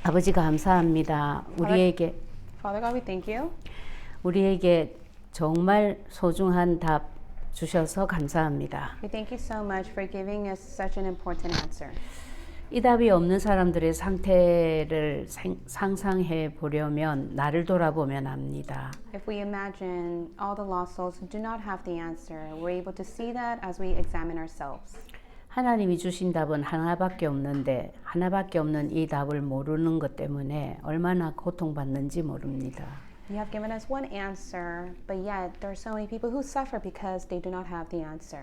아버지 감사합니다. Father God, we thank you. 우리에게 정말 소중한 답 주셔서 감사합니다. We thank you so much for giving us such an important answer. 이 답이 없는 사람들의 상태를 상상해 보려면 나를 돌아보면 압니다. If we imagine all the lost souls who do not have the answer, we're able to see that as we examine ourselves. 하나님이 주신 답은 하나밖에 없는데 하나밖에 없는 이 답을 모르는 것 때문에 얼마나 고통받는지 모릅니다. You have given us one answer, but yet there are so many people who suffer because they do not have the answer.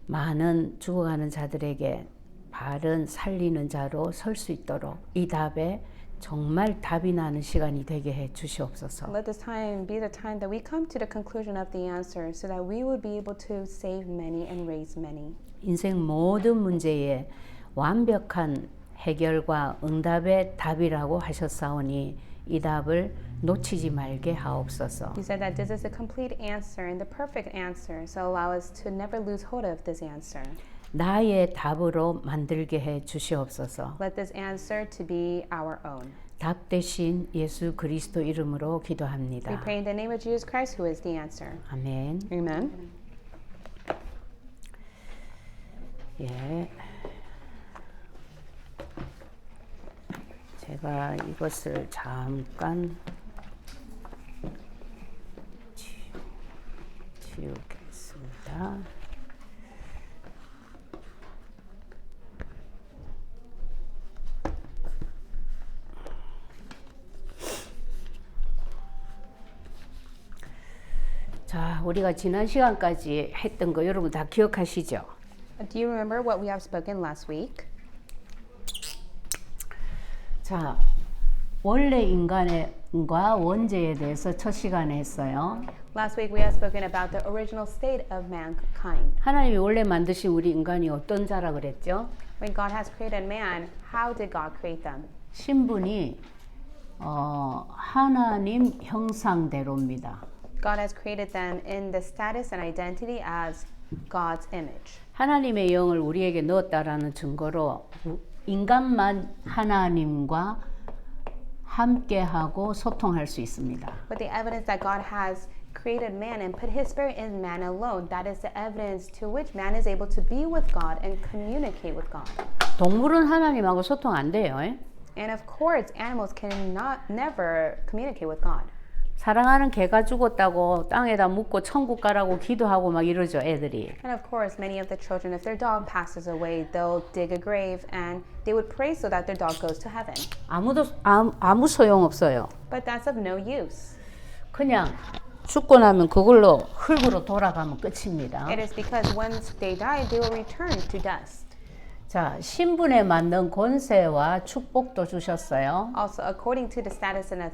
많은 죽어가는 자들에게 바른 살리는 자로 설 수 있도록 이 답에 정말 답이 나는 시간이 되게 해 주시옵소서. Let this time be the time that we come to the conclusion of the answer so that we would be able to save many and raise many. 인생 모든 문제에 완벽한 해결과 응답의 답이라고 하셨사오니 이 답을 놓치지 말게 하옵소서. You said that this is the complete answer and the perfect answer, so allow us to never lose hold of this answer. 나의 답으로 만들게 해 주시옵소서. Let this answer to be our own. 답 대신 예수 그리스도 이름으로 We 기도합니다. pray in the name of Jesus Christ, who is the answer. 아멘. Amen. 예. 제가 이것을 잠깐 지우겠습니다. 자, 우리가 지난 시간까지 했던 거 여러분 다 기억하시죠? Do you remember what we have spoken last week? 자, 원래 인간과 원죄에 대해서 첫 시간에 했어요. Last week we have spoken about the original state of mankind. 하나님이 원래 만드신 우리 인간이 어떤 자라 그랬죠? When God has created man, how did God create them? 신분이 하나님 형상대로입니다. God has created them in the status and identity as God's image. 하나님의 영을 우리에게 넣었다라는 증거로 인간만 하나님과 함께하고 소통할 수 있습니다. But the evidence that God has created man and put his spirit in man alone, that is the evidence to which man is able to be with God and communicate with God. 동물은 하나님하고 소통 안 돼요. And of course, animals never communicate with God. 사랑하는 개가 죽었다고 땅에다 묻고 천국 가라고 기도하고 막 이러죠, 애들이. And of course, many of the children, if their dog passes away, they'll dig a grave and they would pray so that their dog goes to heaven. 아무 소용 없어요. But that's of no use. 그냥 죽고 나면 그걸로 흙으로 돌아가면 끝입니다. It is because once they die, they will return to dust. 자, 신분에 맞는 권세와 축복도 주셨어요. Also, according to the status and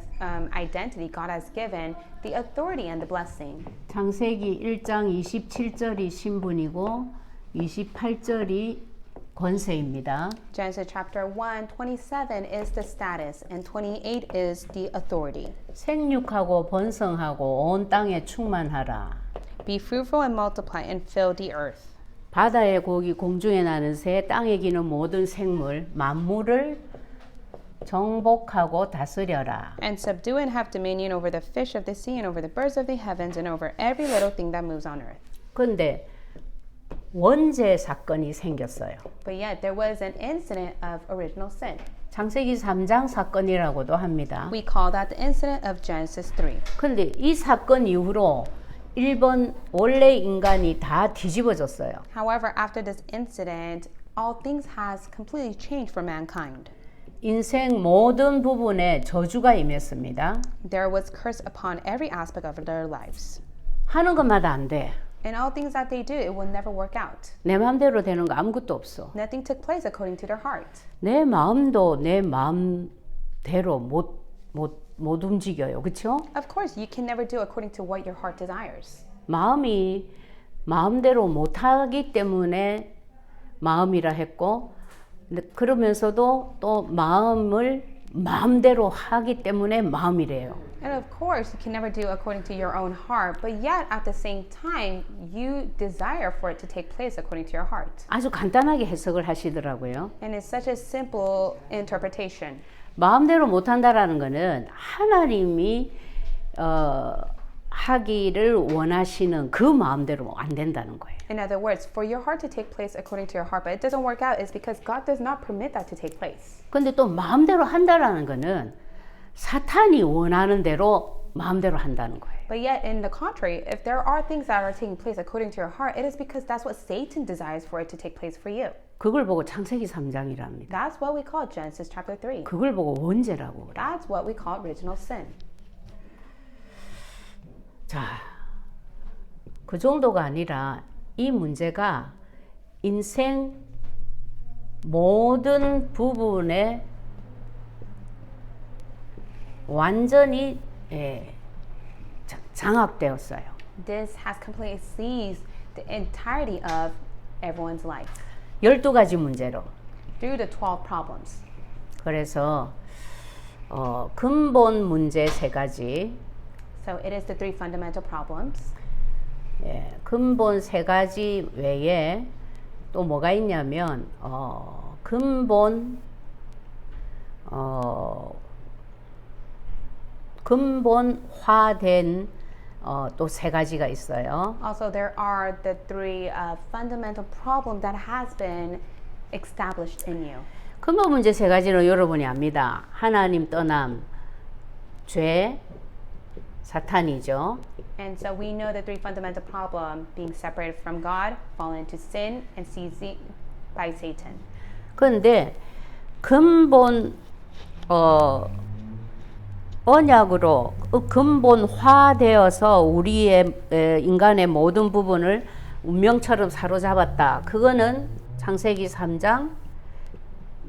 identity God has given, the authority and the blessing. 창세기 1장 27절이 신분이고 28절이 권세입니다. Genesis chapter 1, 27 is the status and 28 is the authority. 생육하고 번성하고 온 땅에 충만하라. Be fruitful and multiply and fill the earth. 바다의 고기, 공중에 나는 새, 땅에 기는 모든 생물, 만물을 정복하고 다스려라. And subdue and have dominion over the fish of the sea and over the birds of the heavens and over every little thing that moves on earth. 그런데 원죄 사건이 생겼어요. But yet there was an incident of original sin. 창세기 3장 사건이라고도 합니다. We call that the incident of Genesis 3. 그런데 이 사건 이후로 일본 원래 인간이 다 뒤집어졌어요. However, after this incident, all things has completely changed for mankind. 인생 모든 부분에 저주가 임했습니다. There was curse upon every aspect of their lives. 하는 것마다 안 돼. And all things that they do, it will never work out. 내 마음대로 되는 거 아무것도 없어. Nothing took place according to their heart. 내 마음도 내 마음대로 못 움직여요. 그렇죠? Of course, you can never do according to what your heart desires. 마음이 마음대로 못하기 때문에 마음이라 했고 그러면서도 또 마음을 마음대로 하기 때문에 마음이래요. And of course, you can never do according to your own heart, but yet at the same time, you desire for it to take place according to your heart. 아주 간단하게 해석을 하시더라고요. And it's such a simple interpretation. 마음대로 못한다라는 거는 하나님이 하기를 원하시는 그 마음대로 안 된다는 거예요. In other words, for your heart to take place according to your heart, but it doesn't work out, is because God does not permit that to take place. 근데 또 마음대로 한다라는 거는 사탄이 원하는 대로 마음대로 한다는 거예요. But yet, in the contrary, if there are things that are taking place according to your heart, it is because that's what Satan desires for it to take place for you. 그걸 보고 창세기 3장이랍니다. That's what we call Genesis chapter 3. 그걸 보고 원죄라고 그래요. That's what we call original sin. 자, 그 정도가 아니라 이 문제가 인생 모든 부분에 완전히 장악되었어요. This has completely seized the entirety of everyone's life 12가지 문제로. through the 12 problems. 그래서 근본 문제 3가지, So it is the 3 fundamental problems. 근본 3가지 외에 또 뭐가 있냐면 근본화된 또 3가지가 있어요. Also, there are the 3 fundamental problems that has been established in you. 근본 문제 3가지는 여러분이 압니다. 하나님 떠남, 죄, 사탄이죠. And so we know the 3 fundamental problems: being separated from God, fallen into sin, and seized by Satan. 그런데 근본 언약으로 근본화되어서 우리의 인간의 모든 부분을 운명처럼 사로잡았다. 그거는 창세기 3장,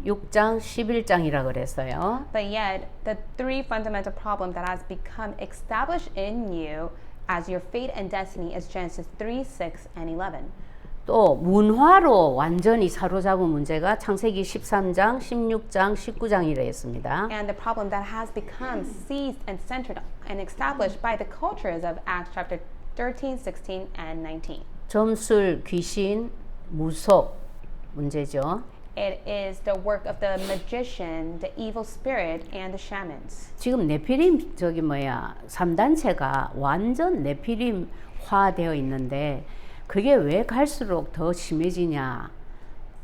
6장, 11장이라 그랬어요. But yet, the 3 fundamental problems that has become established in you as your fate and destiny is Genesis 3, 6, and 11. 또 문화로 완전히 사로잡은 문제가 창세기 13장, 16장, 19장이라 했습니다. And the problem that has become seized and centered and established by the cultures of Acts chapter 13, 16, and 19. 점술, 귀신, 무속 문제죠. It is the work of the magician, the evil spirit, and the shamans. 지금 네피림 3단체가 완전 네피림화되어 있는데 그게 왜 갈수록 더 심해지냐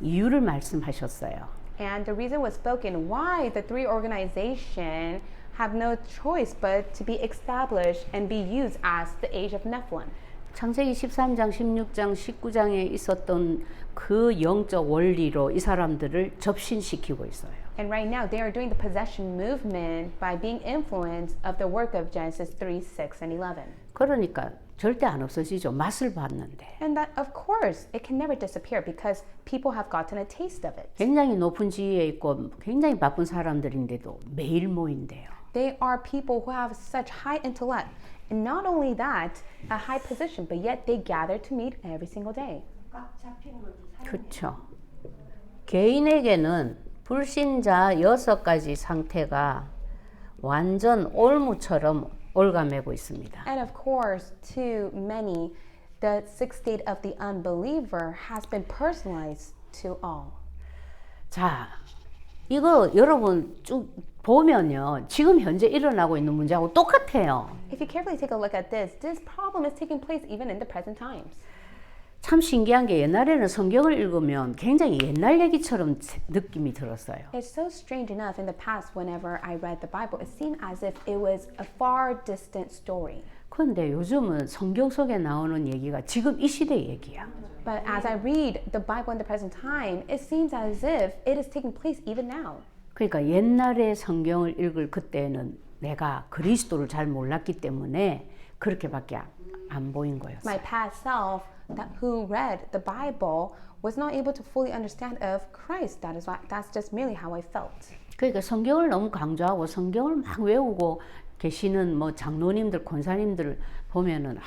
이유를 말씀하셨어요. And the reason was spoken why the 3 organizations have no choice but to be established and be used as the age of Nephilim. 창세기 13장, 16장, 19장에 있었던 그 영적 원리로 이 사람들을 접신시키고 있어요. And right now they are doing the possession movement by being influenced of the work of Genesis 3, 6, and 11. 그러니까 절대 안 없어지죠. 맛을 봤는데. And that, of course, it can never disappear because people have gotten a taste of it. 굉장히 높은 지위에 있고 굉장히 바쁜 사람들인데도 매일 모인대요. They are people who have such high intellect. And not only that, a high position, but yet they gather to meet every single day. 그렇죠. 개인에게는 불신자 6가지 상태가 완전 올무처럼 올가매고 있습니다. And of course, to many, the 6th state of the unbeliever has been personalized to all. 자, 이거 여러분 쭉 보면요. 지금 현재 일어나고 있는 문제하고 똑같아요. If you carefully take a look at this problem is taking place even in the present times. 참 신기한 게 옛날에는 성경을 읽으면 굉장히 옛날 얘기처럼 느낌이 들었어요. It's so strange enough in the past whenever I read the Bible, it seemed as if it was a far distant story. 그런데 요즘은 성경 속에 나오는 얘기가 지금 이 시대 얘기야. But as I read the Bible in the present time, it seems as if it is taking place even now. 그러니까 옛날에 성경을 읽을 그때는 내가 그리스도를 잘 몰랐기 때문에 그렇게밖에 안 보인 거였어요. My past self who read the Bible was not able to fully understand of Christ. That's just merely how I felt. 그러니까 성경을 너무 강조하고 성경을 막 외우고 계시는 뭐 장로님들, 권사님들 보면은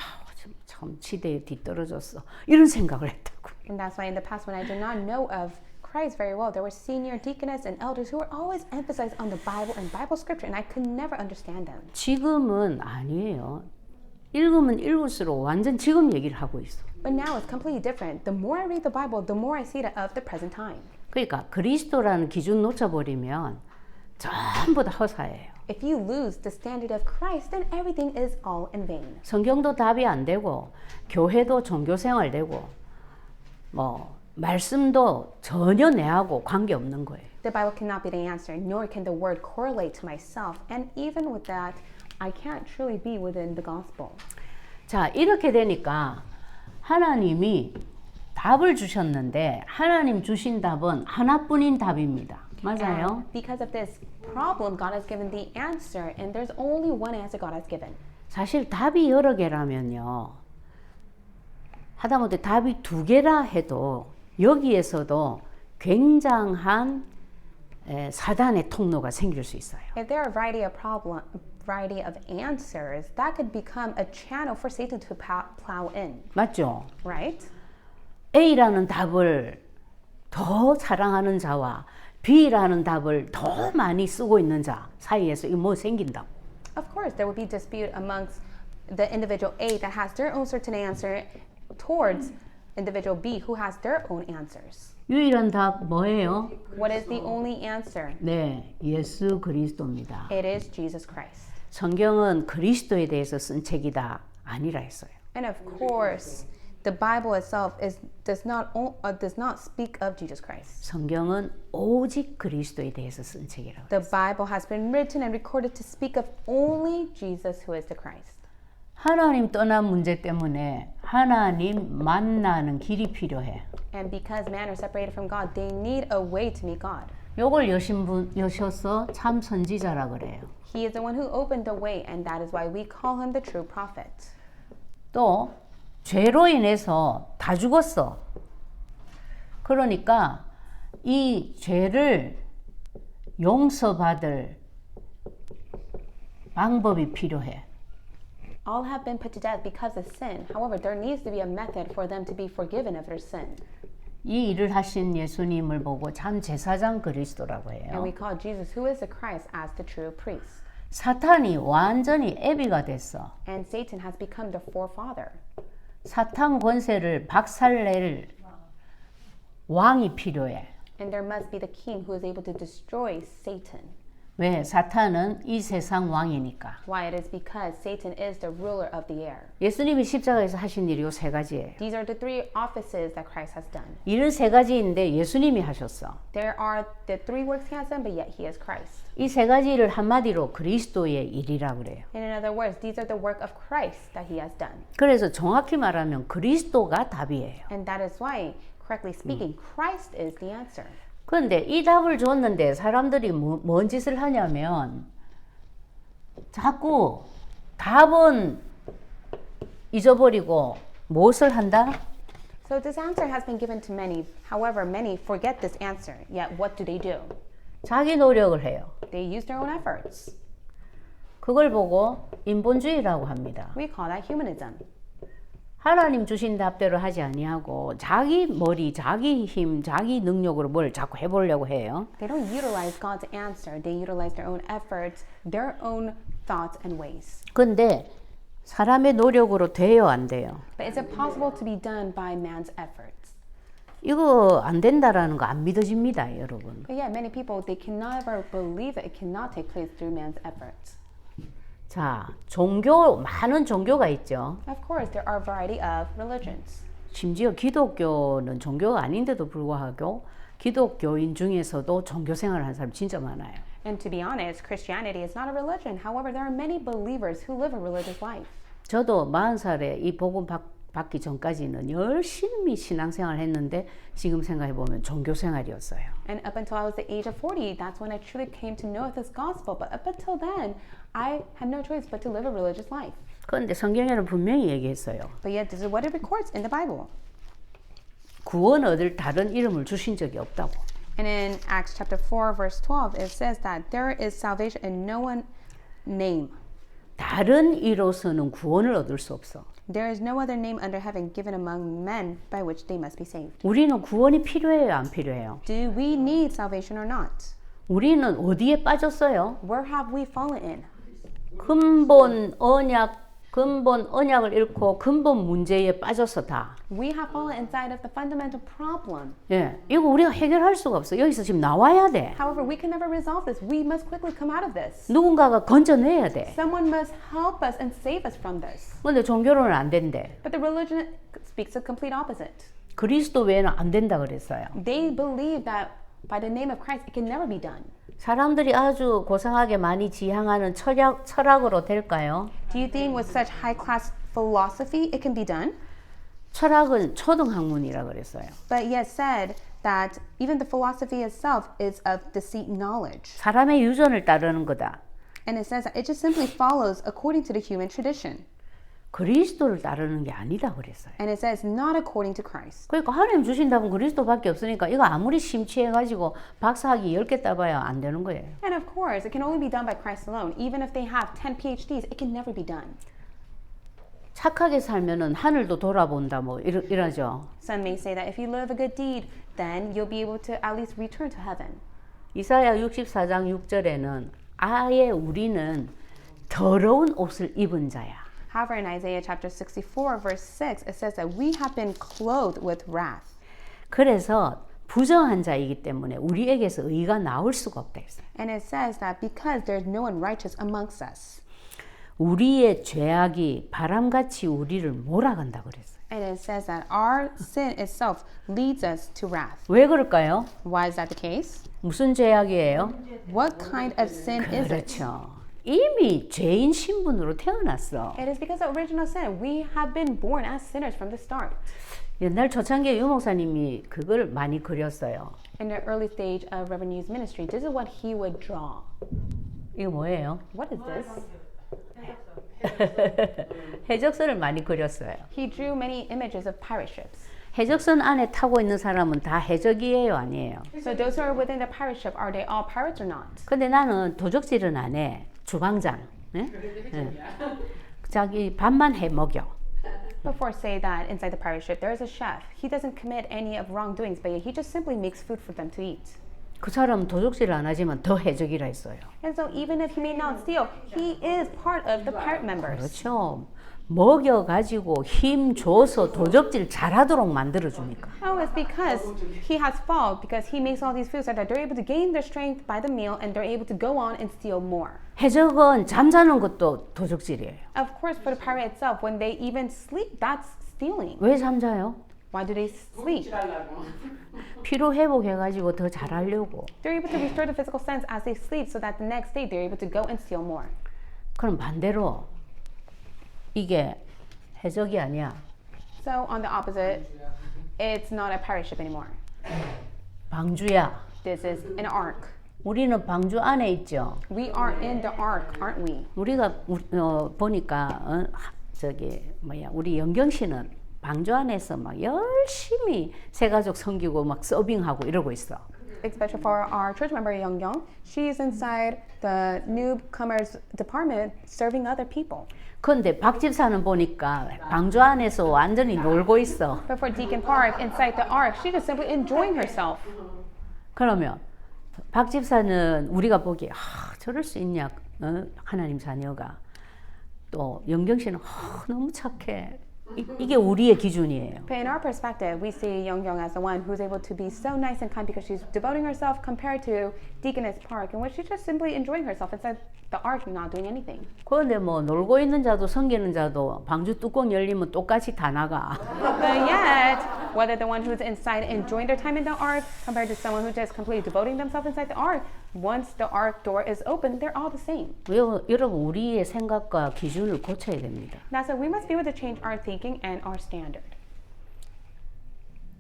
참 시대에 뒤떨어졌어 이런 생각을 했다고. And that's why in the past when I did not know of Christ very well. There were senior deaconess and elders who were always emphasized on the Bible and Bible scripture, and I could never understand them. 지금은 아니에요. 읽으면 읽을수록 완전 지금 얘기를 하고 있어. But now it's completely different. The more I read the Bible, the more I see it of the present time. 그러니까 그리스도라는 기준 놓쳐버리면 전부 다 허사예요. If you lose the standard of Christ, then everything is all in vain. 성경도 답이 안 되고 교회도 종교생활 되고 뭐 말씀도 전혀 내하고 관계없는 거예요. The Bible cannot be the answer, nor can the word correlate to myself. And even with that, I can't truly be within the gospel. 자, 이렇게 되니까 하나님이 답을 주셨는데 하나님 주신 답은 하나뿐인 답입니다. 맞아요? And because of this problem, God has given the answer, and there's only one answer God has given. 사실 답이 여러 개라면요. 하다못해 답이 2개라 해도 여기에서도 굉장한 사단의 통로가 생길 수 있어요. If there are variety of answers, that could become a channel for Satan to plow in. 맞죠? Right? A라는 답을 더 사랑하는 자와 B라는 답을 더 많이 쓰고 있는 자 사이에서 이거 뭐 생긴다. Of course, there would be dispute amongst the individual A that has their own certain answer towards individual B who has their own answers. 유일한 답 뭐예요? What is the only answer? 네, 예수 그리스도입니다. It is Jesus Christ. 성경은 그리스도에 대해서 쓴 책이다 아니라 했어요. And of course, the Bible itself does not speak of Jesus Christ. 성경은 오직 그리스도에 대해서 쓴 책이라고. The Bible has been written and recorded to speak of only Jesus who is the Christ. 하나님 떠난 문제 때문에 하나님 만나는 길이 필요해. And because man are separated from God, they need a way to meet God. 요걸 여셔서 참 선지자라 그래요. He is the one who opened the way, and that is why we call him the true prophet. 또 죄로 인해서 다 죽었어. 그러니까 이 죄를 용서받을 방법이 필요해. All have been put to death because of sin. However, there needs to be a method for them to be forgiven of their sin. 이 일을 하신 예수님을 보고 참 제사장 그리스도라고 And 해요. we call Jesus, who is the Christ, as the true priest. 사탄이 완전히 애비가 됐어. And Satan has become the forefather. 사탄 권세를 박살낼 왕이 필요해. And there must be the king who is able to destroy Satan. 왜? 사탄은 이 세상 왕이니까. Why? It is because Satan is the ruler of the air. 예수님이 십자가에서 하신 일이 요 3가지예요. These are the 3 offices that Christ has done. 일은 3가지인데 예수님이 하셨어. There are the 3 works he has done, but yet he is Christ. 이 3가지를 한마디로 그리스도의 일이라고 그래요. And in other words, these are the work of Christ that he has done. 그래서 정확히 말하면 그리스도가 답이에요. And that is why, correctly speaking, Christ is the answer. 그런데 이 답을 줬는데 사람들이 뭔 짓을 하냐면 자꾸 답은 잊어버리고 무엇을 한다? So this answer has been given to many. However, many forget this answer. Yet what do? 자기 노력을 해요. They use their own efforts. 그걸 보고 인본주의라고 합니다. We call that humanism. 하나님 주신 답대로 하지 아니하고 자기 머리, 자기 힘, 자기 능력으로 뭘 자꾸 해보려고 해요. They don't utilize God's answer. They utilize their own efforts, their own thoughts and ways. 근데 사람의 노력으로 돼요, 안 돼요? But is it possible to be done by man's efforts? 이거 안 된다라는 거 안 믿어집니다, 여러분. But yet many people, they can never believe that it cannot take place through man's efforts. 자, 많은 종교가 있죠. Of course, there are a variety of religions. 심지어 기독교는 종교가 아닌데도 불구하고 기독교인 중에서도 종교 생활을 하는 사람 진짜 많아요. And to be honest, Christianity is not a religion. However, there are many believers who live a religious life. 저도 40살에 이 복음 받기 전까지는 열심히 신앙생활을 했는데 지금 생각해 보면 종교 생활이었어요. And up until I was the age of 40, that's when I truly came to know this gospel. But up until then, I had no choice but to live a religious life. 그런데 성경에는 분명히 얘기했어요. But yet, this is what it records in the Bible. 구원 얻을 다른 이름을 주신 적이 없다고. And in Acts chapter 4, verse 12, it says that there is salvation in no one name. 다른 이로서는 구원을 얻을 수 없어. There is no other name under heaven given among men by which they must be saved. 우리는 구원이 필요해요, 안 필요해요? Do we need salvation or not? 우리는 어디에 빠졌어요? Where have we fallen in? 근본 언약을 잃고 근본 문제에 빠져서 다. We have fallen inside of the fundamental problem. 예, 이거 우리가 해결할 수가 없어. 여기서 지금 나와야 돼. However, we can never resolve this. We must quickly come out of this. 누군가가 건져내야 돼. Someone must help us and save us from this. 근데 종교로는 안 된대. But the religion speaks the complete opposite. 그리스도 외에는 안 된다 그랬어요. They believe that by the name of Christ, it can never be done. 사람들이 아주 고상하게 많이 지향하는 철학으로 될까요? Do you think with such high-class philosophy, it can be done? 철학은 초등학문이라 그랬어요. But yet said that even the philosophy itself is of deceit knowledge. 사람의 유전을 따르는 거다. And it says that it just simply follows according to the human tradition. 그리스도를 따르는 게 아니다 그랬어요. And it says not according to Christ. 그러니까 하나님 주신 답은 그리스도밖에 없으니까 이거 아무리 심취해가지고 박사학위 10개 따봐야 안 되는 거예요. And of course, it can only be done by Christ alone. Even if they have 10 PhDs, it can never be done. 착하게 살면은 하늘도 돌아본다 뭐 이러죠. Some may say that if you live a good deed, then you'll be able to at least return to heaven. 이사야 64장 6절에는 아예 우리는 더러운 옷을 입은 자야. However, in Isaiah chapter 64, verse 6, it says that we have been clothed with wrath. 그래서 부정한 자이기 때문에 우리에게서 의가 나올 수가 없다 했어요. And it says that because there's no one righteous amongst us. 우리의 죄악이 바람같이 우리를 몰아간다 그랬어요. And it says that our sin itself leads us to wrath. 왜 그럴까요? Why is that the case? 무슨 죄악이에요? What kind of sin is it? 그렇죠. 이미 죄인 신분으로 태어났어. It is because of original sin. We have been born as sinners from the start. 옛날 초창기에 유 목사님이 그걸 많이 그렸어요. In the early stage of Reverend Yu's ministry, this is what he would draw. 이거 뭐예요? What is this? 해적선을 많이 그렸어요. He drew many images of pirate ships. 해적선 안에 타고 있는 사람은 다 해적이에요, 아니에요? So those who are within the pirate ship, are they all pirates or not? 근데 나는 도적질은 안 해. 주방장. 네? 네. 자기 밥만 해 먹여. Before say that inside the pirate ship, there is a chef. He doesn't commit any of wrongdoings, but he just simply makes food for them to eat. 그 사람은 도적질을 안 하지만 더 해적이라 했어요. And so even if he may not steal, he is part of the pirate members. 그렇죠. 먹여가지고 힘 줘서 도적질 잘하도록 만들어주니까. Oh, it's because he has fall, because he makes all these foods so that they're able to gain their strength by the meal and they're able to go on and steal more. 해적은 잠자는 것도 도적질이에요. Of course, for the pirate itself, when they even sleep, that's stealing. 왜 잠자요? Why do they sleep? 피로 회복해가지고 더 잘하려고. They're able to restore the physical sense as they sleep so that the next day they're able to go and steal more. 그럼 반대로 이게 해적이 아니야. So on the opposite, it's not a pirate ship anymore. 방주야. This is an ark. 우리는 방주 안에 있죠. We are in the ark, aren't we? 우리가 보니까 우리 영경 씨는 방주 안에서 막 열심히 새가족 섬기고 막 서빙하고 이러고 있어. Especially for our church member Young Young, she's inside the newcomers department serving other people. 그런데 박 집사는 보니까 방주 안에서 완전히 놀고 있어. But for Deacon Park, inside the ark, she's just simply enjoying herself. 그러면 박 집사는 우리가 보기에 저럴 수 있냐, 하나님 자녀가. 또 영경 씨는 너무 착해. 이게 우리의 기준이에요. But in our perspective, we see Young Young as the one who's able to be so nice and kind because she's devoting herself compared to Deaconess Park, in which she's just simply enjoying herself inside the ark, not doing anything. 그런데 뭐 놀고 있는 자도 섬기는 자도 방주 뚜껑 열리면 똑같이 다 나가. But yet, whether the one who's inside enjoying their time in the ark compared to someone who's just completely devoting themselves inside the ark, once the ark door is open, they're all the same. 여러분 우리의 생각과 기준을 고쳐야 됩니다. That's why we must be able to change our thinking and our standard.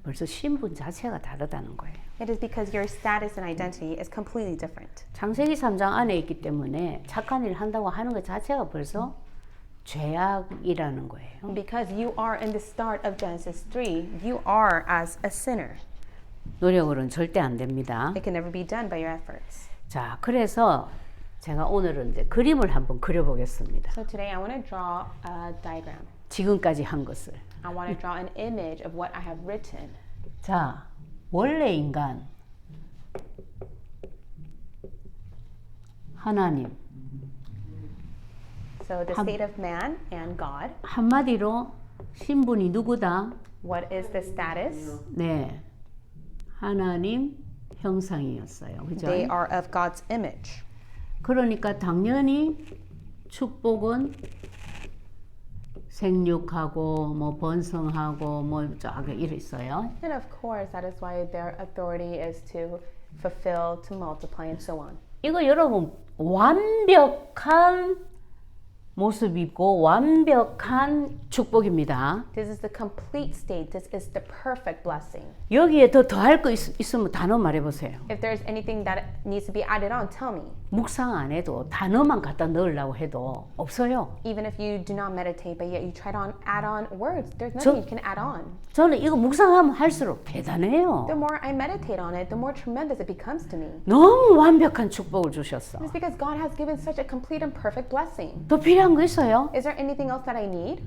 벌써 신분 자체가 다르다는 거예요. It is because your status and identity is completely different. 창세기 3장 안에 있기 때문에 착한 일 한다고 하는 것 자체가 벌써 죄악이라는 거예요. Because you are in the start of Genesis 3, you are as a sinner. 노력으로는 절대 안 됩니다. It can never be done by your efforts. 자, 그래서 제가 오늘은 이제 그림을 한번 그려보겠습니다. So today I want to draw a diagram. 지금까지 한 것을. I want to draw an image of what I have written. 자, 원래 인간 하나님 So the state of man and God. 한마디로 신분이 누구다? What is the status? 네, 하나님 형상이었어요. 그죠? They are of God's image. 그러니까 당연히 축복은 생육하고 뭐 번성하고 뭐 저기 이래 있어요. And of course, that is why their authority is to fulfill, to multiply, and so on. 이거 여러분 완벽한 모습이고 완벽한 축복입니다. This is the complete state. This is the perfect blessing. 여기에 더 더할 거 있으면 단어 말해보세요. If there's anything that needs to be added on, tell me. 묵상 안 해도 단어만 갖다 넣으려고 해도 없어요. Even if you do not meditate, but yet you try to add on words, there's nothing you can add on. 저는 이거 묵상하면 할수록 대단해요. The more I meditate on it, the more tremendous it becomes to me. 너무 완벽한 축복을 주셨어. It's because God has given such a complete and perfect blessing. 더 필요한 거 있어요? Is there anything else that I need?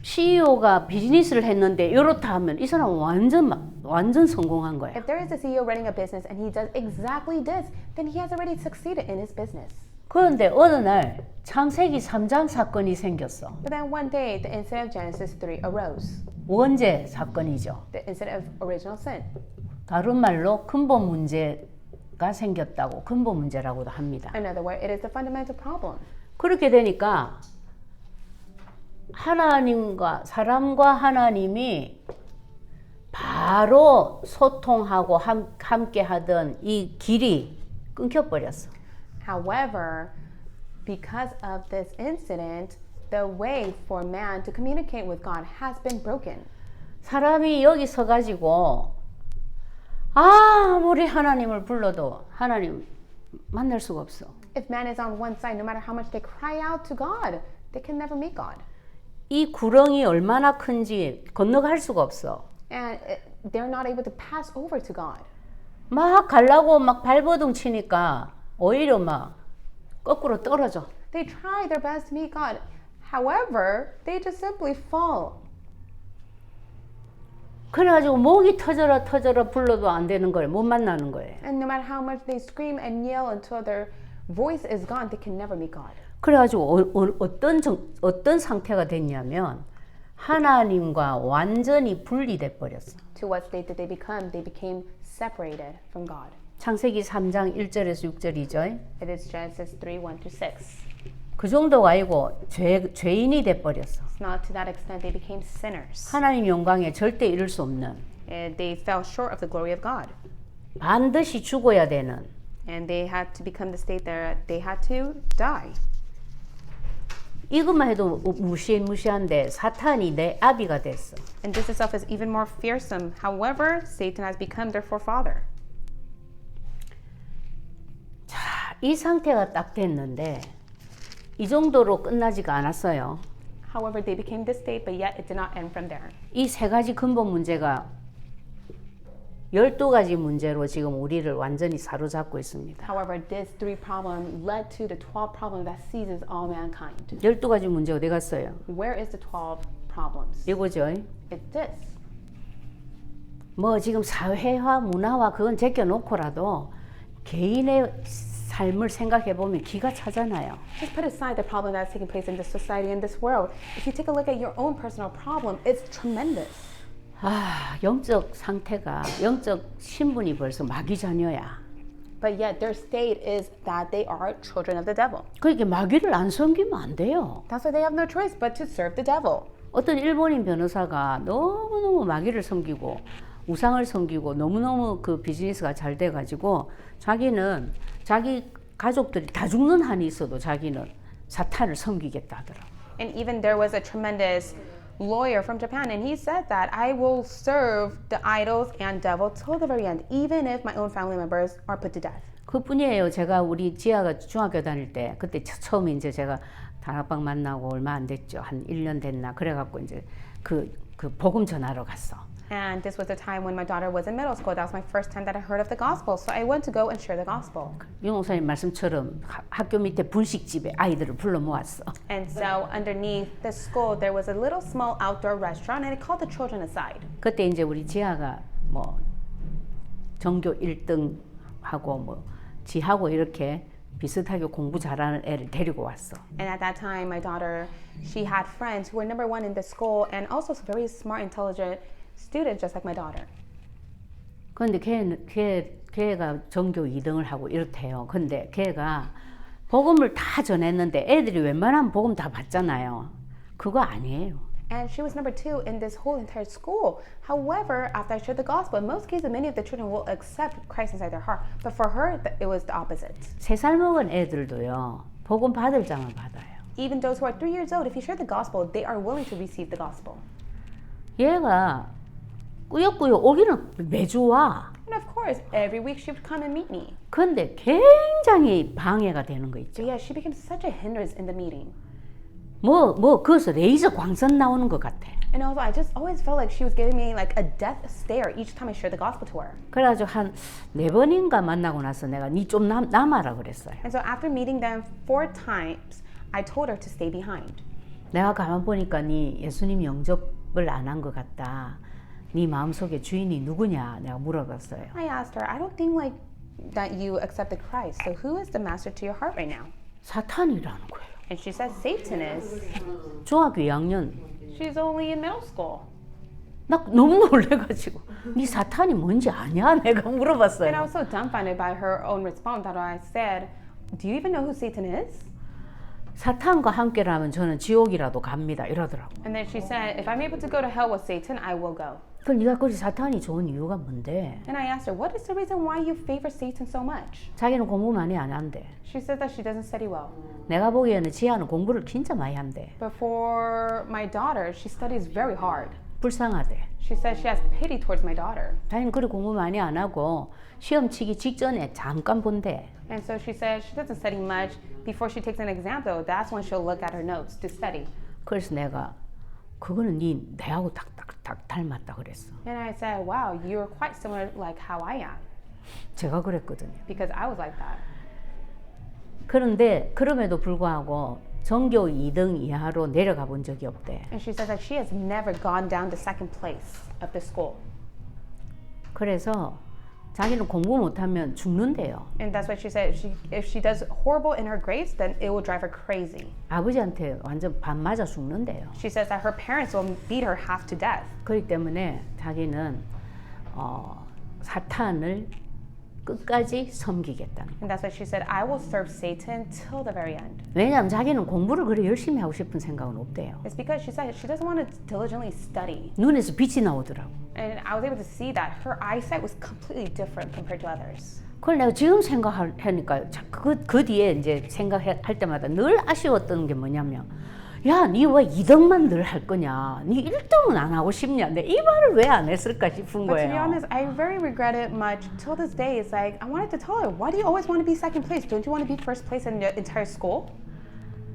CEO가 비즈니스를 했는데 이렇다 하면 이 사람 완전 성공한 거야. If there is a CEO running a business and he does exactly this, then he has already succeeded in his business. 그런데 어느 날 창세기 3장 사건이 생겼어. But then one day, the incident of Genesis 3 arose. 원죄 사건이죠. The incident of original sin. 다른 말로 근본 문제가 생겼다고 근본 문제라고도 합니다. In other words, it is the fundamental problem. 그렇게 되니까 하나님과 사람과 하나님이 바로 소통하고 함께 하던 이 길이 끊겨버렸어. However, because of this incident, the way for man to communicate with God has been broken. 사람이 여기 서가지고 아무리 하나님을 불러도 하나님 만날 수가 없어. If man is on one side, no matter how much they cry out to God, they can never meet God. 이 구렁이 얼마나 큰지 건너갈 수가 없어. And they're not able to pass over to God. 막 가려고 막 발버둥 치니까 오히려 막 거꾸로 떨어져. They try their best to meet God. However, they just simply fall. 그래가지고 목이 터져라 불러도 안 되는 거예요. 못 만나는 거예요. And no matter how much they scream and yell until their voice is gone, they can never meet God. 그래가지고 어떤 상태가 됐냐면 하나님과 완전히 분리돼 버렸어. To what state did they become? They became separated from God. 창세기 3장 1절에서 6절이죠. It is Genesis 3, 1-6. 그 정도가 아니고 죄인이 돼 버렸어. It's not to that extent they became sinners. 하나님 영광에 절대 이룰 수 없는 And they fell short of the glory of God. 반드시 죽어야 되는 And they had to become the state that they had to die. 이것만 해도 무시한데 사탄이 내 아비가 됐어. And this itself is even more fearsome. However, Satan has become their forefather. 자, 이 상태가 딱 됐는데 이 정도로 끝나지가 않았어요. However, they became this state, but yet it did not end from there. 이 세 가지 근본 문제가 12가지 문제로 지금 우리를 완전히 사로잡고 있습니다. However, this three problem led to the 12 problem that seizes all mankind. 12가지 문제 어디 갔어요? Where is the 12 problems? 이거죠. It's this. 뭐 지금 사회화 문화와 그건 제껴놓고라도 개인의 삶을 생각해 보면 기가 차잖아요. Just put aside the problem that's taking place in this society, in this world. If you take a look at your own personal problem, it's tremendous. 영적 상태가 영적 신분이 벌써 마귀 자녀야. But yet their state is that they are children of the devil. 그러니까 마귀를 안 섬기면 안 돼요. That's why they have no choice but to serve the devil. 어떤 일본인 변호사가 너무너무 마귀를 섬기고 우상을 섬기고 너무너무 그 비즈니스가 잘 돼가지고 자기는 자기 가족들이 다 죽는 한이 있어도 자기는 사탄을 섬기겠다 하더라고. And even there was a tremendous lawyer from Japan, and he said that I will serve the idols and devil till the very end, even if my own family members are put to death. 그뿐이에요. 제가 우리 지아가 중학교 다닐 때 그때 처음에 이제 제가 다락방 만나고 얼마 안 됐죠. 한 1년 됐나. 그래갖고 이제 그 복음 전하러 갔어. And this was the time when my daughter was in middle school. That was my first time that I heard of the gospel. So I went to go and share the gospel. 윤 목사님 말씀처럼 학교 밑에 분식집에 아이들을 불러 모았어. And so underneath the school, there was a little small outdoor restaurant, and it called the children aside. 그때 이제 우리 지아가 뭐 전교 1등 하고 뭐 지하고 이렇게 비슷하게 공부 잘하는 애를 데리고 왔어. And at that time, my daughter, she had friends who were number one in the school and also very smart, intelligent students, just like my daughter. 근데 걔가 전교 2등을 하고 이렇대요. 근데 걔가 복음을 다 전했는데 애들이 웬만하면 복음 다 받잖아요. 그거 아니에요. And she was number two in this whole entire school. However, after I shared the gospel, in most cases, many of the children will accept Christ inside their heart. But for her, it was the opposite. 3살 먹은 애들도요. 복음 받을 자만 받아요. Even those who are 3 years old, if you share the gospel, they are willing to receive the gospel. 얘가 꾸역꾸역 오기는 매주 와. And of course, every week she would come and meet me. 근데 굉장히 방해가 되는 거 있죠. But yeah, she became such a hindrance in the meeting. 거기서 레이저 광선 나오는 것 같아. And also, I just always felt like she was giving me like a death stare each time I shared the gospel to her. 그래가지고 한 4번인가 만나고 나서 내가 니 좀 남아라 그랬어요. And so after meeting them 4 times, I told her to stay behind. 내가 가만 보니까 니 예수님 영접을 안 한 것 같다. 네 마음속에 주인이 누구냐 내가 물어봤어요. I asked her, I don't think like that you accepted Christ. So who is the master to your heart right now? 사탄이라는 거예요. And she said Satan is. 중학교 2학년. She's only in middle school. 나 너무 놀래가지고 네 사탄이 뭔지 아냐 내가 And I 물어봤어요. was so dumbfounded by her own response that I said, do you even know who Satan is? 사탄과 함께라면 저는 지옥이라도 갑니다 이러더라고. And then she said, if I'm able to go to hell with Satan, I will go. 그럼 네가 그리 사탄이 좋은 이유가 뭔데? And I asked her, what is the reason why you favor Satan so much? 자기는 공부 많이 안 한대. She said that she doesn't study well. 내가 보기에는 지아는 공부를 진짜 많이 한대. But for my daughter, she studies very hard. 불쌍하대. She says she has pity towards my daughter. 자기는 그리 공부 많이 안 하고 시험 치기 직전에 잠깐 본대. And so she says she doesn't study much. Before she takes an exam, though, that's when she'll look at her notes to study. 그래서 내가 그거는 내하고 딱 닮았다 그랬어. And I said, wow, you're quite similar like how I am. 제가 그랬거든요. Because I was like that. 그런데 그럼에도 불구하고 전교 2등 이하로 내려가 본 적이 없대. And she says that she has never gone down to second place of the school. 그래서 자기는 공부 못하면 죽는데요. And that's why she said if she does horrible in her grades, then it will drive her crazy. 아버지한테 완전 반 맞아 죽는데요. She says that her parents will beat her half to death. 그렇기 때문에 자기는 사탄을 끝까지 섬기겠다는. And that's why she said, I will serve Satan till the very end. 왜냐하면 자기는 공부를 그렇게 열심히 하고 싶은 생각은 없대요. It's because she said she doesn't want to diligently study. 눈에서 빛이 나오더라고. And I was able to see that her eyesight was completely different compared to others. 그걸 내가 지금 생각하니까 그 뒤에 이제 생각할 때마다 늘 아쉬웠던 게 뭐냐면 야, 니 왜 2등만 늘 할 거냐? 니 1등은 안 하고 싶냐? 내 이 말을 왜 안 했을까 싶은 But to be 거예요. honest, I very regret it much till this day. It's like I wanted to tell her, why do you always want to be second place? Don't you want to be first place in the entire school?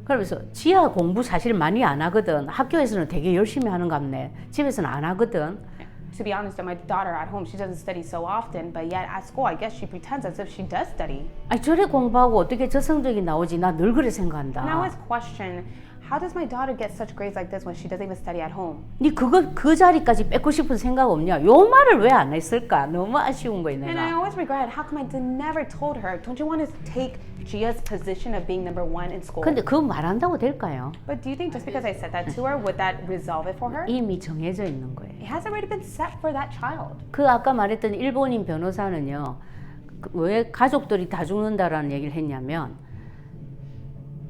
그러면서 지하 공부 사실 많이 안 하거든. 학교에서는 되게 열심히 하는 갑네. 집에서는 안 하거든. To be honest, my daughter at home, she doesn't study so often, but yet at school, I guess she pretends as if she does study. 아니 저래 공부하고 어떻게 저 성적이 나오지? 나 늘 그래 생각한다. And I always question, how does my daughter get such grades like this when she doesn't even study at home? 니 그 자리까지 뺏고 싶은 생각 없냐? 요 말을 왜 안 했을까? 너무 아쉬운 거야 And I 내가. always regret, how come I never told her, don't you want to take Gia's position of being number one in school? 근데 그거 말한다고 될까요? But do you think just because I said that to her, would that resolve it for her? 이미 정해져 있는 거예요. It has already been set for that child. 그 아까 말했던 일본인 변호사는요. 왜 가족들이 다 죽는다라는 얘기를 했냐면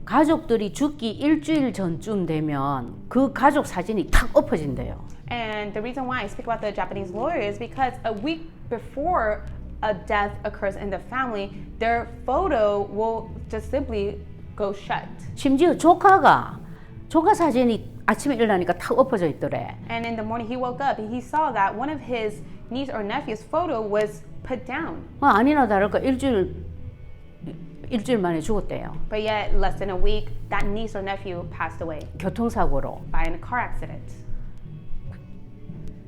가족들이 죽기 일주일 전쯤 되면 그 가족 사진이 탁 엎어진대요. And the reason why I speak about the Japanese lawyer is because a week before a death occurs in the family, their photo will just simply go shut. 심지어 조카 사진이 아침에 일어나니까 탁 엎어져 있더래. And in the morning he woke up and he saw that one of his niece or nephew's photo was put down. 아니나 다를까 일주일 만에 죽었대요. But yet, less than a week, that niece or nephew passed away 교통사고로. by a car accident.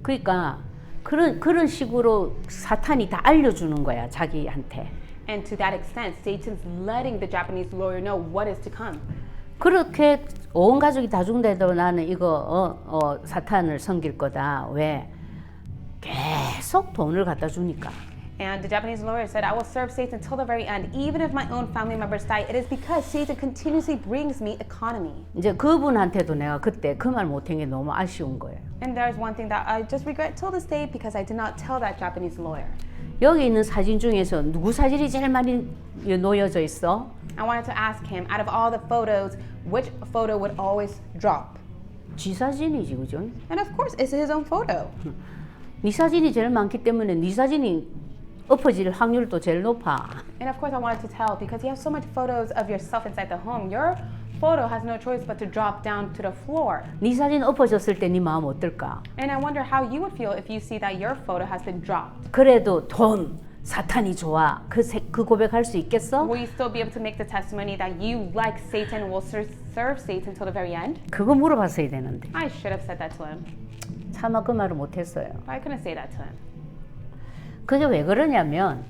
그러니까 그런 식으로 사탄이 다 알려주는 거야 자기한테. And to that extent, Satan's letting the Japanese lawyer know what is to come. 그렇게 온 가족이 다 죽는데도 나는 이거 사탄을 섬길 거다. 왜? 계속 돈을 갖다 주니까. And the Japanese lawyer said, I will serve Satan till the very end, even if my own family members die. It is because Satan continuously brings me economy. 이제 그분한테도 내가 그때 그 말 못한 게 너무 아쉬운 거예요. And there's one thing that I just regret till this day because I did not tell that Japanese lawyer. 여기 있는 사진 중에서 누구 사진이 제일 많이 놓여져 있어? I wanted to ask him, out of all the photos, which photo would always drop? 지 사진이지, 그죠? And of course, it's his own photo. 네 사진이 제일 많기 때문에 네 사진이 엎어질 확률도 제일 높아. And of course, I wanted to tell because you have so much photos of yourself inside the home. Your photo has no choice but to drop down to the floor. 네 사진 엎어졌을 때 네 마음 어떨까? And I wonder how you would feel if you see that your photo has been dropped. 그래도 돈, 사탄이 좋아. 그 고백할 수 있겠어? Will you still be able to make the testimony that you, like Satan, will serve Satan till the very end? 그거 물어봤어야 되는데. I should have said that to him. 차마 그 말을 못했어요. But I couldn't say that to him. 그게 왜 그러냐면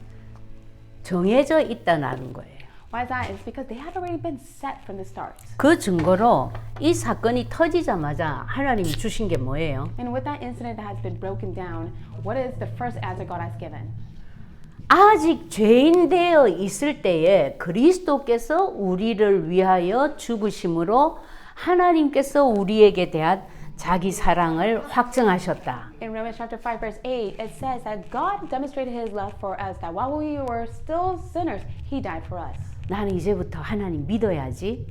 정해져 있다는 거예요. Why is that? It's because they had already been set from the start. 그 증거로 이 사건이 터지자마자 하나님이 주신 게 뭐예요? And with that incident that has been broken down, what is the first answer God has given? 아직 죄인 되어 있을 때에 그리스도께서 우리를 위하여 죽으심으로 하나님께서 우리에게 대한 자기 사랑을 확증하셨다. In Romans chapter 5 verse 8, it says that God demonstrated his love for us, that while we were still sinners, he died for us. 나는 이제부터 하나님 믿어야지.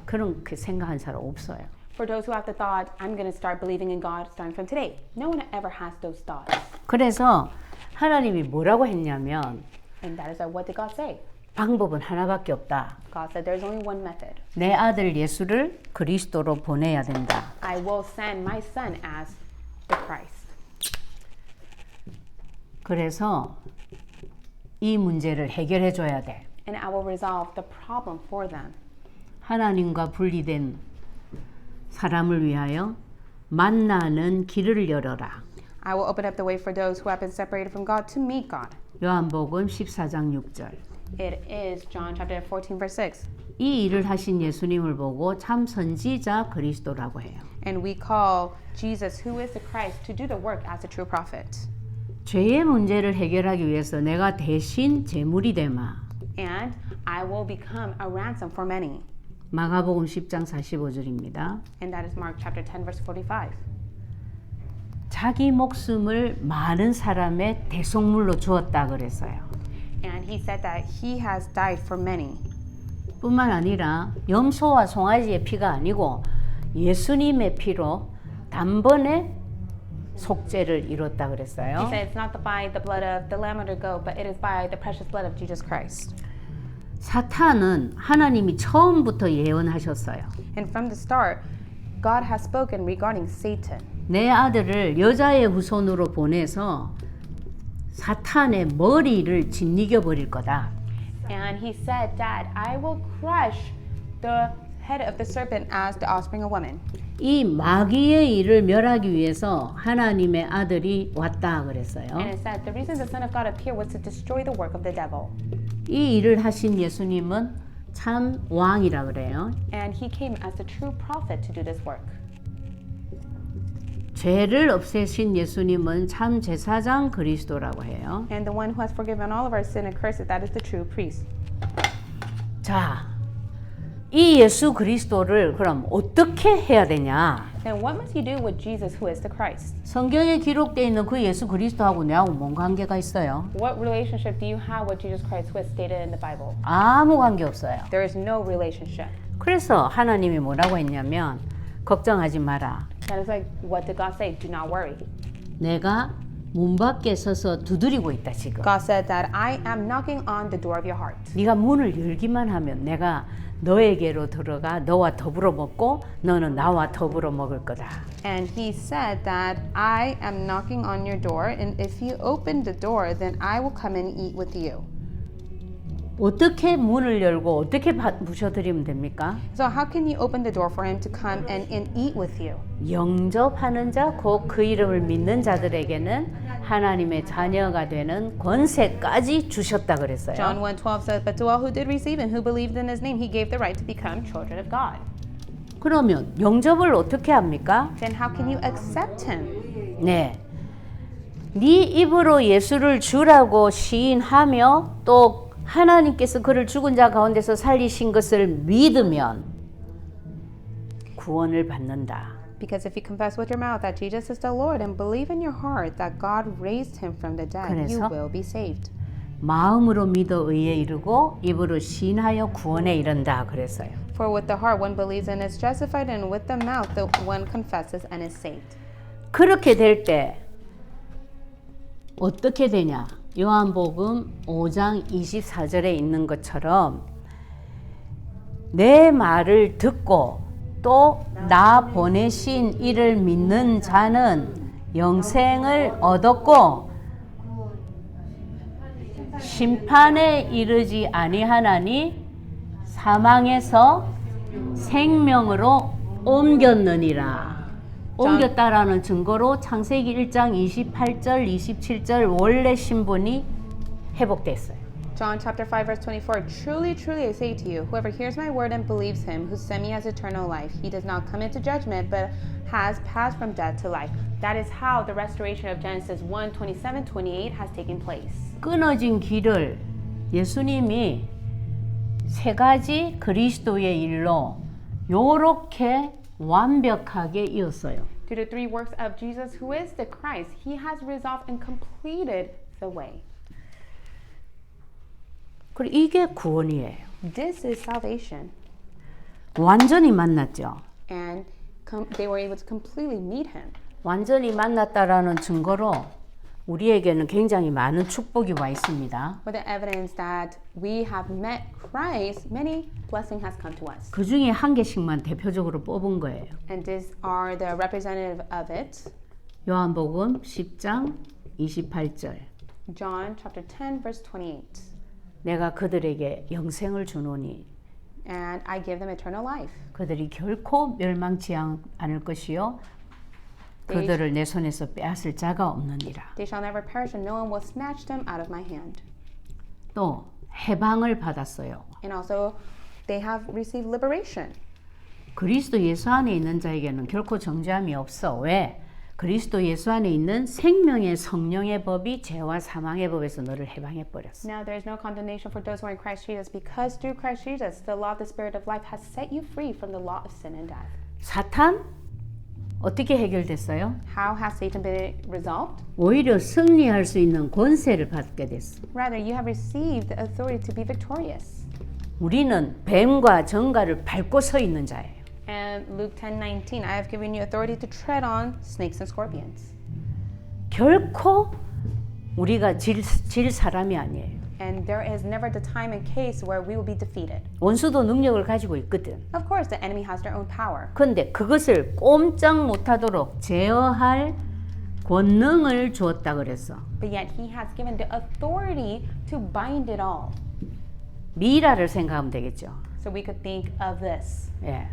그렇게 생각한 사람 없어요. For those who have the thought, I'm going to start believing in God starting from today. No one ever has those thoughts. 그래서 하나님이 뭐라고 했냐면 And that is what did God say? 방법은 하나밖에 없다. God said there's only one method. 내 아들 예수를 그리스도로 보내야 된다. I will send my son as the Christ. 그래서 이 문제를 해결해 줘야 돼. And I will resolve the problem for them. 하나님과 분리된 사람을 위하여 만나는 길을 열어라. I will open up the way for those who have been separated from God to meet God. 요한복음 14장 6절. It is John chapter 14 verse 6. 이 일을 하신 예수님을 보고 참 선지자 그리스도라고 해요. And we call Jesus, who is the Christ, to do the work as a true prophet. 죄의 문제를 해결하기 위해서 내가 대신 제물이 되마. And I will become a ransom for many. 마가복음 10장 45절입니다. And that is Mark chapter 10 verse 45. 자기 목숨을 많은 사람의 대속물로 주었다 그랬어요. And he said that he has died for many. 뿐만 아니라 염소와 송아지의 피가 아니고 예수님의 피로 단번에 속죄를 이뤘다 그랬어요. He said it's not by the blood of the lamb or the goat, but it is by the precious blood of Jesus Christ. 사탄은 하나님이 처음부터 예언하셨어요. And from the start, God has spoken regarding Satan. 내 아들을 여자의 후손으로 보내서 사탄의 머리를 짓이겨 버릴 거다. And he said that I will crush the head of the serpent as the offspring of woman. 이 마귀의 일을 멸하기 위해서 하나님의 아들이 왔다 그랬어요. And it said the reason the Son of God appeared was to destroy the work of the devil. 이 일을 하신 예수님은 참 왕이라 그래요. And he came as the true prophet to do this work. 죄를 없애신 예수님은 참 제사장 그리스도라고 해요. And the one who has forgiven all of our sin and curses, that is the true priest. 자, 이 예수 그리스도를 그럼 어떻게 해야 되냐? Then what must you do with Jesus, who is the Christ? 성경에 기록되어 있는 그 예수 그리스도하고 내하고 뭔 관계가 있어요? What relationship do you have with Jesus Christ, who is stated in the Bible? 아무 관계 없어요. There is no relationship. 그래서 하나님이 뭐라고 했냐면 걱정하지 마라. That is like, what did God say? Do not worry. 내가 문 밖에 서서 두드리고 있다 지금. God said that I am knocking on the door of your heart. 네가 문을 열기만 하면 내가 너에게로 들어가 너와 더불어 먹고 너는 나와 더불어 먹을 거다. And he said that I am knocking on your door, and if you open the door, then I will come and eat with you. 어떻게 문을 열고 어떻게 모셔드리면 됩니까? So how can you open the door for him to come and eat with you? 영접하는 자, 곧 그 이름을 믿는 자들에게는 하나님의 자녀가 되는 권세까지 주셨다 그랬어요. John 1:12 says, But to all who did receive and who believed in his name, he gave the right to become children of God. 그러면 영접을 어떻게 합니까? Then how can you accept him? 네. 네 입으로 예수를 주라고 시인하며 또 하나님께서 그를 죽은 자 가운데서 살리신 것을 믿으면 구원을 받는다. Because if you confess with your mouth that Jesus is the Lord and believe in your heart that God raised him from the dead, you 그래서 will be saved. 마음으로 믿어 의에 이르고 입으로 시인하여 구원에 이른다 그랬어요. For with the heart one believes and is justified, and with the mouth the one confesses and is saved. 그렇게 될 때 어떻게 되냐? 요한복음 5장 24절에 있는 것처럼 내 말을 듣고 또 나 보내신 이를 믿는 자는 영생을 얻었고 심판에 이르지 아니하나니 사망에서 생명으로 옮겼느니라. 옮겼다라는 증거로 창세기 1장 28절, 27절 원래 신분이 회복됐어요. John chapter 5 verse 24, Truly, truly I say to you, whoever hears my word and believes him who sent me has eternal life. He does not come into judgment, but has passed from death to life. That is how the restoration of Genesis 1:27-28 has taken place. 끊어진 길을 예수님이 세 가지 그리스도의 일로 요렇게 완벽하게 이었어요. Due to three works of Jesus, who is the Christ, he has resolved and completed the way. 그리고 이게 구원이에요. This is salvation. 완전히 만났죠. And they were able to completely meet him. 완전히 만났다라는 증거로 우리에게는 굉장히 많은 축복이 와 있습니다. With the evidence that we have met Christ, many blessing has come to us. 그 중에 한 개씩만 대표적으로 뽑은 거예요. And these are the representative of it. 요한복음 10장 28절. John chapter 10 verse 28. 내가 그들에게 영생을 주노니 And I give them eternal life. 그들이 결코 멸망치 않을 것이요 그들을 내 손에서 빼앗을 자가 없느니라. They shall never perish and no one will snatch them out of my hand. 또 해방을 받았어요. And also they have received liberation. 그리스도 예수 안에 있는 자에게는 결코 정죄함이 없어. 왜? 그리스도 예수 안에 있는 생명의 성령의 법이 죄와 사망의 법에서 너를 해방해 버렸어. Now there is no condemnation for those who are in Christ Jesus, because through Christ Jesus the law of the Spirit of life has set you free from the law of sin and death. 사탄 어떻게 해결됐어요? How has Satan been resolved? 오히려 승리할 수 있는 권세를 받게 됐어. Rather, you have received the authority to be victorious. 우리는 뱀과 정갈을 밟고 서 있는 자예요. And Luke 10:19, I have given you authority to tread on snakes and scorpions. 결코 우리가 질 사람이 아니에요. And there is never the time and case where we will be defeated. 원수도 능력을 가지고 있거든. Of course, the enemy has their own power. 근데 그것을 꼼짝 못하도록 제어할 권능을 주었다 그랬어. But yet he has given the authority to bind it all. 미라를 생각하면 되겠죠. So we could think of this. 예.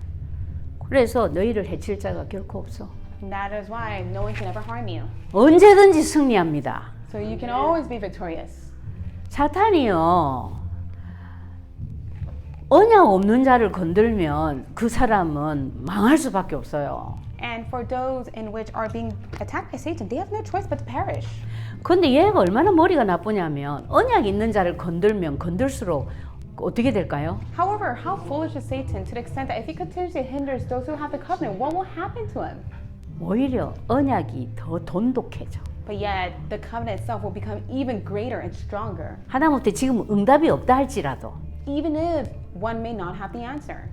그래서 너희를 해칠 자가 결코 없어. And that is why no one can ever harm you. 언제든지 승리합니다. So you can always be victorious. 사탄이요. 언약 없는 자를 건들면 그 사람은 망할 수밖에 없어요. And for those in which are being attacked by Satan, they have no choice but to perish. 근데 얘가 얼마나 머리가 나쁘냐면 언약 있는 자를 건들면 건들수록 어떻게 될까요? However, how foolish is Satan to the extent that if he continuously hinders those who have the covenant, what will happen to him? 오히려 언약이 더 돈독해져. But yet, the covenant itself will become even greater and stronger, 하다못해 지금 응답이 없다 할지라도. even if one may not have the answer.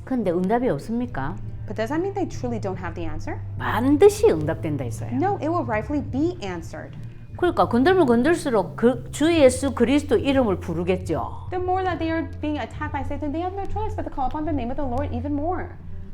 근데 응답이 없습니까? But does that mean they truly don't have the answer? 반드시 응답된다 했어요. No, it will rightfully be answered. 그러니까 건들면 건들수록 그 주 예수 그리스도 이름을 부르겠죠. The more that they are being attacked by Satan, they have no choice but to call upon the name of the Lord even more.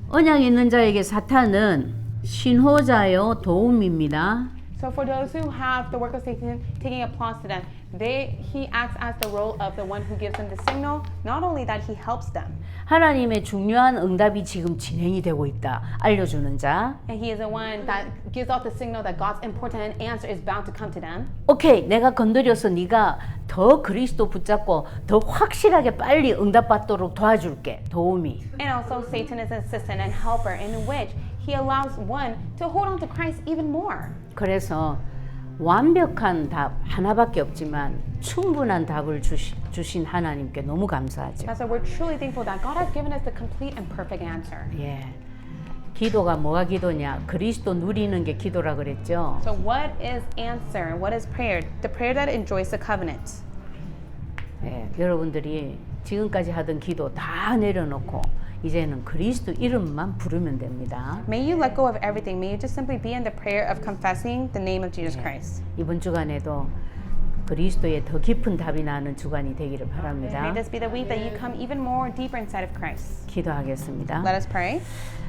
언약 있는 자에게 사탄은 신호자요 도움입니다. So for those who have the work of Satan taking applause to them, He acts as the role of the one who gives them the signal. Not only that, he helps them. 하나님의 중요한 응답이 지금 진행이 되고 있다. 알려주는 자. And he is the one that gives out the signal that God's important answer is bound to come to them. 오케이, 내가 건드려서 네가 더 그리스도 붙잡고 더 확실하게 빨리 응답받도록 도와줄게. 도움이. And also Satan is an assistant and helper in which he allows one to hold on to Christ even more. 그래서 완벽한 답 하나밖에 없지만 충분한 답을 주신 하나님께 너무 감사하죠. That's why we're truly thankful that God has given us the complete and perfect answer. 예. 기도가 뭐가 기도냐? 그리스도 누리는 게 기도라 그랬죠. So what is answer? What is prayer? The prayer that enjoys the covenant. 예, 여러분들이 지금까지 하던 기도 다 내려놓고 이제는 그리스도 이름만 부르면 됩니다. May you let go of everything. May you just simply be in the prayer of confessing the name of Jesus Christ. 이번 주간에도 그리스도의 더 깊은 답이 나는 주간이 되기를 May 바랍니다. this be the week that you come even more deeper inside of Christ. 기도하겠습니다. Let us pray.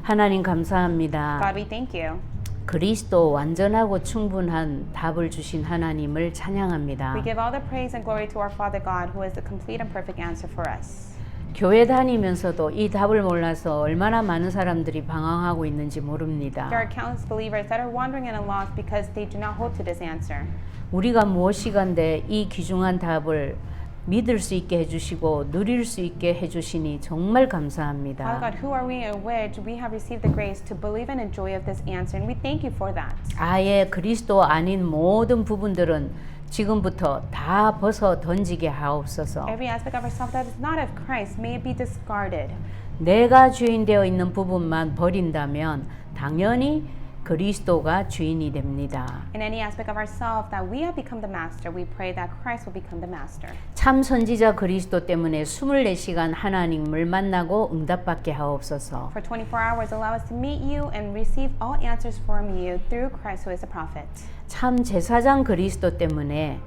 하나님 감사합니다. God, we thank you. 그리스도 완전하고 충분한 답을 주신 하나님을 찬양합니다. We give all the praise and glory to our Father God, who is the complete and perfect answer for us. 교회 다니면서도 이 답을 몰라서 얼마나 많은 사람들이 방황하고 있는지 모릅니다. There are countless believers that are wandering and lost because they do not hold to this answer. 우리가 무엇이간데 이 귀중한 답을 믿을 수 있게 해주시고 누릴 수 있게 해주시니 정말 Father 감사합니다. God, who are we in which we have received the grace to believe and enjoy of this answer, and we thank you for that. 아예 그리스도 아닌 모든 부분들은 지금부터 다 벗어 던지게 하옵소서. Every aspect of ourselves that is not of Christ, may it be discarded. 내가 주인 되어 있는 부분만 버린다면 당연히 그리스도가 주인이 됩니다. In any aspect of ourselves that we have become the master, we pray that Christ will become the master. 참 선지자 그리스도 때문에 24시간 하나님을 만나고 응답받게 하옵소서. For 24 hours, allow us to meet you and receive all answers from you through Christ who is the prophet. 참 제사장 그리스도 때문에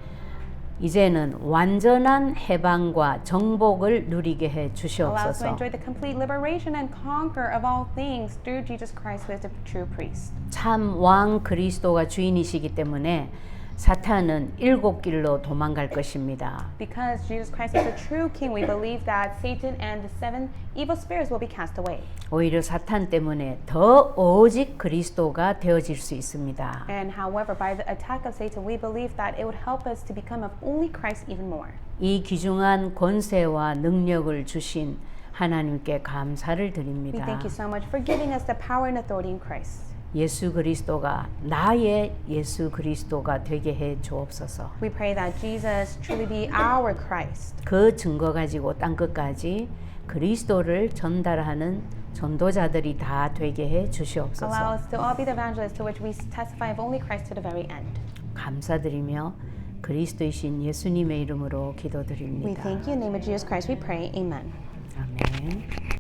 이제는 완전한 해방과 정복을 누리게 해 Allow us to 주시옵소서. enjoy the complete liberation and conquer of all things through Jesus Christ who is the true priest. 참 왕 그리스도가 주인이시기 때문에 사탄은 7길로 도망갈 것입니다. Because Jesus Christ is the true king, we believe that Satan and the 7 evil spirits will be cast away. 오히려 사탄 때문에 더 오직 그리스도가 되어질 수 있습니다. And however, by the attack of Satan, we believe that it would help us to become of only Christ even more. 이 귀중한 권세와 능력을 주신 하나님께 감사를 We 드립니다. thank you so much for giving us the power and authority in Christ. 예수 그리스도가 나의 예수 그리스도가 되게 해 주옵소서. We pray that Jesus truly be our Christ. 그 증거 가지고 땅 끝까지 그리스도를 전달하는 전도자들이 다 되게 해 Allow 주시옵소서. us to all be the evangelists to which we testify of only Christ to the very end. 감사드리며 그리스도이신 예수님의 이름으로 We 기도드립니다. thank you in the name of Jesus Christ. We pray. Amen. 아멘.